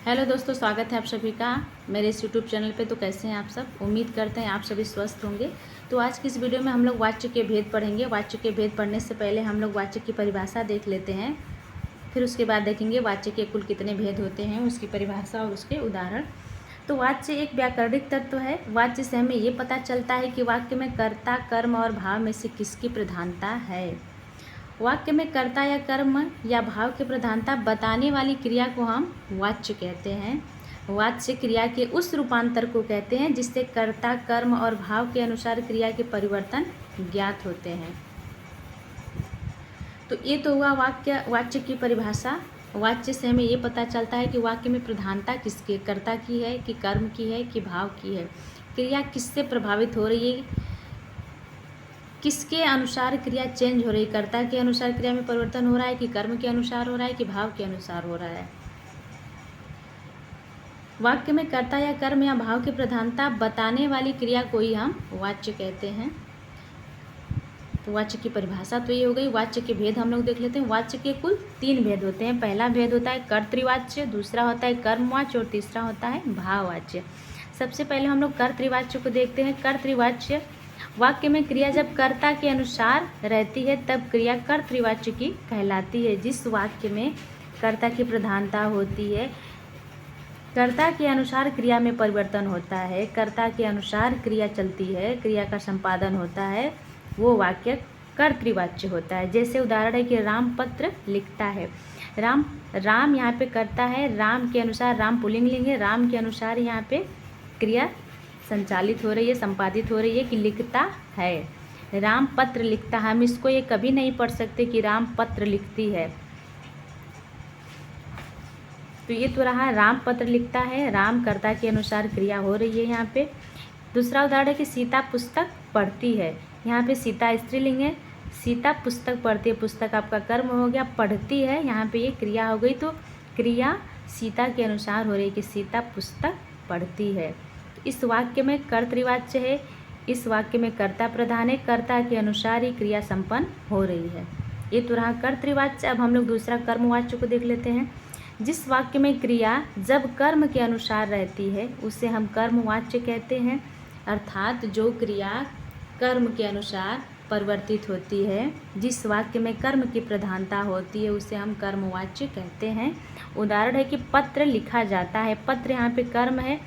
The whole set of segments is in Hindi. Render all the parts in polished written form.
हेलो दोस्तों, स्वागत है आप सभी का मेरे इस यूट्यूब चैनल पे। तो कैसे हैं आप सब? उम्मीद करते हैं आप सभी स्वस्थ होंगे। तो आज की इस वीडियो में हम लोग वाच्य के भेद पढ़ेंगे। वाच्य के भेद पढ़ने से पहले हम लोग वाच्य की परिभाषा देख लेते हैं, फिर उसके बाद देखेंगे वाच्य के कुल कितने भेद होते हैं, उसकी परिभाषा और उसके उदाहरण। तो वाच्य एक व्याकरणिक तत्व है। वाच्य से हमें ये पता चलता है कि वाक्य में कर्ता, कर्म और भाव में से किसकी प्रधानता है। वाक्य में कर्ता या कर्म या भाव की प्रधानता बताने वाली क्रिया को हम वाच्य कहते हैं। वाच्य क्रिया के उस रूपांतर को कहते हैं जिससे कर्ता, कर्म और भाव के अनुसार क्रिया के परिवर्तन ज्ञात होते हैं। तो ये तो हुआ वाच्य की परिभाषा। वाच्य से हमें ये पता चलता है कि वाक्य में प्रधानता किसकी, कर्ता की है कि कर्म की है कि भाव की है, क्रिया किससे प्रभावित हो रही है, किसके अनुसार क्रिया चेंज हो रही है, कर्ता के अनुसार क्रिया में परिवर्तन हो रहा है कि कर्म के अनुसार हो रहा है कि भाव के अनुसार हो रहा है। वाक्य में कर्ता या कर्म या भाव की प्रधानता बताने वाली क्रिया को ही हम वाच्य कहते हैं। तो वाच्य की परिभाषा तो ये हो गई। वाच्य के भेद हम लोग देख लेते हैं। वाच्य के कुल 3 भेद होते हैं। पहला भेद होता है कर्तृवाच्य, दूसरा होता है कर्मवाच्य और तीसरा होता है भाववाच्य। सबसे पहले हम लोग कर्तृवाच्य को देखते हैं। कर्तृवाच्य वाक्य में क्रिया जब कर्ता के अनुसार रहती है तब क्रिया कर्तृवाच्य की कहलाती है। जिस वाक्य में कर्ता की प्रधानता होती है, कर्ता के अनुसार क्रिया में परिवर्तन होता है, कर्ता के अनुसार क्रिया चलती है, क्रिया का संपादन होता है, वो वाक्य कर्तृवाच्य होता है। जैसे उदाहरण है कि राम पत्र लिखता है। राम यहाँ पे कर्ता है, राम के अनुसार, राम पुल्लिंग लिंग है, राम के अनुसार यहाँ पे क्रिया संचालित हो रही है, संपादित हो रही है कि लिखता है। राम पत्र लिखता है, हम इसको ये कभी नहीं पढ़ सकते कि राम पत्र लिखती है। तो ये तो रहा राम पत्र लिखता है, राम कर्ता के अनुसार क्रिया हो रही है यहाँ पे। दूसरा उदाहरण है कि सीता पुस्तक पढ़ती है। यहाँ पे सीता स्त्रीलिंग है, सीता पुस्तक पढ़ती है, पुस्तक आपका कर्म हो गया, पढ़ती है यहाँ पे ये क्रिया हो गई। तो क्रिया सीता के अनुसार हो रही है कि सीता पुस्तक पढ़ती है। इस वाक्य में कर्तृवाच्य है, इस वाक्य में कर्ता प्रधान है, कर्ता के अनुसार ही क्रिया संपन्न हो रही है। ये तो रहा कर्तृवाच्य। अब हम लोग दूसरा कर्मवाच्य को देख लेते हैं। जिस वाक्य में क्रिया जब कर्म के अनुसार रहती है उसे हम कर्मवाच्य कहते हैं। अर्थात जो क्रिया कर्म के अनुसार परिवर्तित होती है, जिस वाक्य में कर्म की प्रधानता होती है उसे हम कर्मवाच्य कहते हैं। उदाहरण है कि पत्र लिखा जाता है। पत्र यहाँ पे कर्म है,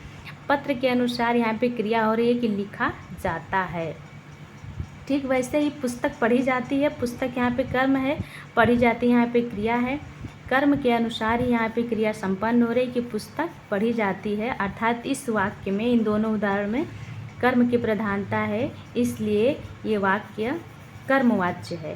पत्र के अनुसार यहाँ पे क्रिया हो रही है कि लिखा जाता है। ठीक वैसे ही पुस्तक पढ़ी जाती है, पुस्तक यहाँ पे कर्म है, पढ़ी जाती है यहाँ पे क्रिया है। कर्म के अनुसार ही यहाँ पे क्रिया संपन्न हो रही है कि पुस्तक पढ़ी जाती है। अर्थात इस वाक्य में, इन दोनों उदाहरण में कर्म की प्रधानता है, इसलिए ये वाक्य कर्मवाच्य है।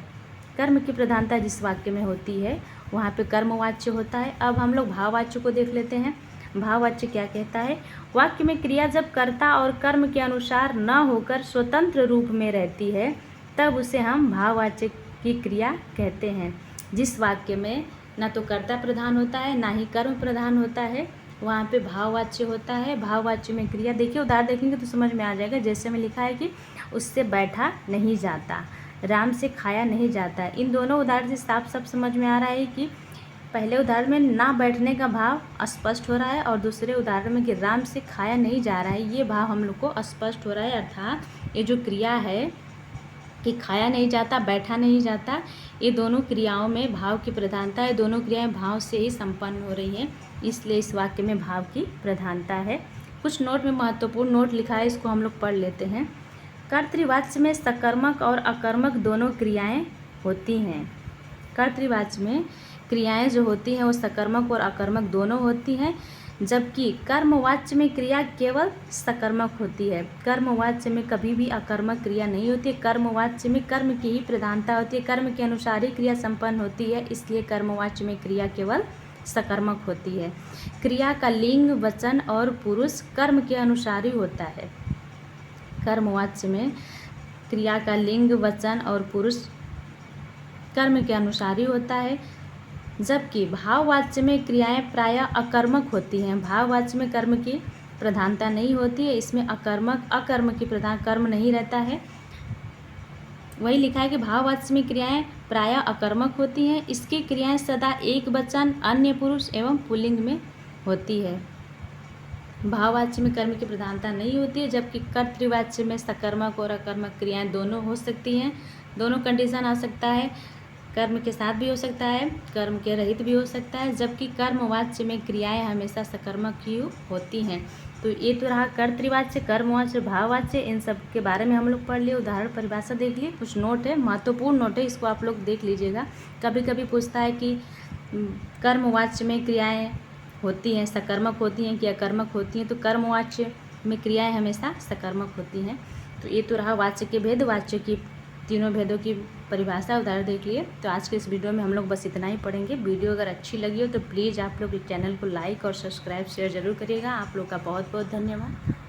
कर्म की प्रधानता जिस वाक्य में होती है वहाँ पे कर्मवाच्य होता है। अब हम लोग भाववाच्य को देख लेते हैं। भाववाच्य क्या कहता है? वाक्य में क्रिया जब कर्ता और कर्म के अनुसार न होकर स्वतंत्र रूप में रहती है तब उसे हम भाववाच्य की क्रिया कहते हैं। जिस वाक्य में ना तो कर्ता प्रधान होता है ना ही कर्म प्रधान होता है, वहाँ पे भाववाच्य होता है। भाववाच्य में क्रिया, देखिए उदाहरण देखेंगे तो समझ में आ जाएगा। जैसे में लिखा है कि उससे बैठा नहीं जाता, राम से खाया नहीं जाता। इन दोनों उदाहरण से साफ साफ समझ में आ रहा है कि पहले उदाहरण में ना बैठने का भाव स्पष्ट हो रहा है और दूसरे उदाहरण में कि राम से खाया नहीं जा रहा है, ये भाव हम लोग को स्पष्ट हो रहा है। अर्थात ये जो क्रिया है कि खाया नहीं जाता, बैठा नहीं जाता, ये दोनों क्रियाओं में भाव की प्रधानता है। दोनों क्रियाएं भाव से ही संपन्न हो रही हैं, इसलिए इस वाक्य में भाव की प्रधानता है। कुछ नोट में महत्वपूर्ण नोट लिखा है, इसको हम लोग पढ़ लेते हैं। कर्तृवाच्य में सकर्मक और अकर्मक दोनों क्रियाएं होती हैं। कर्तृवाच्य में क्रियाएं जो होती हैं वो सकर्मक और अकर्मक दोनों होती हैं, जबकि कर्मवाच्य में क्रिया केवल सकर्मक होती है। कर्मवाच्य में कभी भी अकर्मक क्रिया नहीं होती है। कर्मवाच्य में कर्म की ही प्रधानता होती है, कर्म के अनुसार ही क्रिया संपन्न होती है, इसलिए कर्मवाच्य में क्रिया केवल सकर्मक होती है। क्रिया का लिंग, वचन और पुरुष कर्म के अनुसार ही होता है। कर्मवाच्य में क्रिया का लिंग, वचन और पुरुष कर्म के अनुसार ही होता है, जबकि भाववाच्य में क्रियाएं प्रायः अकर्मक होती हैं। भाववाच्य में कर्म की प्रधानता नहीं होती है, इसमें अकर्म की प्रधान कर्म नहीं रहता है। वही लिखा है कि भाववाच्य में क्रियाएं प्रायः अकर्मक होती हैं। इसकी क्रियाएं सदा एक वचन, अन्य पुरुष एवं पुल्लिंग में होती है। भाववाच्य में कर्म की प्रधानता नहीं होती है, जबकि कर्तृवाच्य में सकर्मक और अकर्मक क्रियाएं दोनों हो सकती हैं। दोनों कंडीशन आ सकता है, कर्म के साथ भी हो सकता है, कर्म के रहित भी हो सकता है, जबकि कर्मवाच्य में क्रियाएं हमेशा सकर्मक ही होती हैं। तो ये तो रहा कर्तृवाच्य, कर्मवाच्य, भाववाच्य, इन सब के बारे में हम लोग पढ़ लिए, उदाहरण परिभाषा देख लिए। कुछ नोट है, महत्वपूर्ण नोट है, इसको आप लोग देख लीजिएगा। कभी कभी पूछता है कि कर्मवाच्य में क्रियाएं होती हैं सकर्मक होती हैं कि अकर्मक होती हैं, तो कर्मवाच्य में क्रियाएं हमेशा सकर्मक होती हैं। तो ये तो रहा वाच्य के भेद, वाच्य की तीनों भेदों की परिभाषा, उदाहरण देख लिए। तो आज के इस वीडियो में हम लोग बस इतना ही पढ़ेंगे। वीडियो अगर अच्छी लगी हो तो प्लीज़ आप लोग इस चैनल को लाइक और सब्सक्राइब शेयर ज़रूर करिएगा। आप लोग का बहुत बहुत धन्यवाद।